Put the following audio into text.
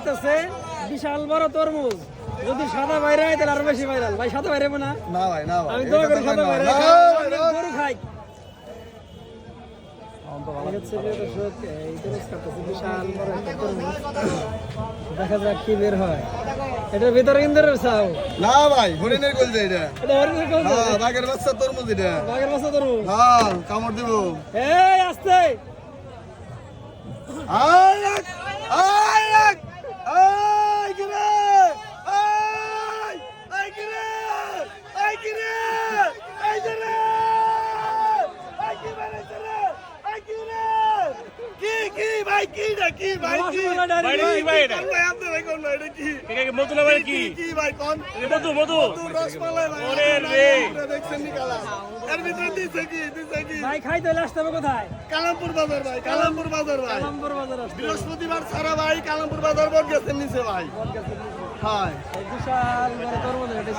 থাকতেছে বিশাল বড় তরমুজ। যদি সাদা বাইরে হয় তাহলে আরো বেশি ভাইরাল। ভাই সাদা বাইরে না? না ভাই না ভাই, আমি দোয়া করি সাদা বাইরে। গরু খাই। বিশাল বড় একটা তরমুজ। দেখা যাক কি বের হয়। এটার ভিতরে ইন্দ্রের ছাও। না ভাই, হরিণের কলজা এটা। এটা হরিণের কলজা? হ্যাঁ, বাঘের বাচ্চা তরমুজ এটা। বাঘের বাচ্চা তরমুজ? হ্যাঁ, কামড় দিব। এই আস্তে। আয় এক, আয় এক, আয় কিরে, আয়, আয় কিরে, আয় কিরে, আয় কিরে, আয় কি বানাইছে রে, আয় কিরে, কি ভাই, কি না কি ভাই, কি ভাই এটা ভাই আপনি ভাই কোন ভাই এটা কি এটা কি মধু না ভাই কি কি ভাই কোন মধু মধু রসমালাই ভাই, ওরে রে দেখছেন নি কালা এর ভিতরে দিছে কি ভাই খাইতে হলে আসতে হবে কোথায়? কালামপুর বাজার ভাই, কালামপুর বাজার ভাই, কালামপুর বাজার আসতে হবে। বৃহস্পতিবার ছাড়া ভাই কালামপুর বাজার বট গেছেন নিচে ভাই। হ্যাঁ বিশাল বড় তরমুজ। এটা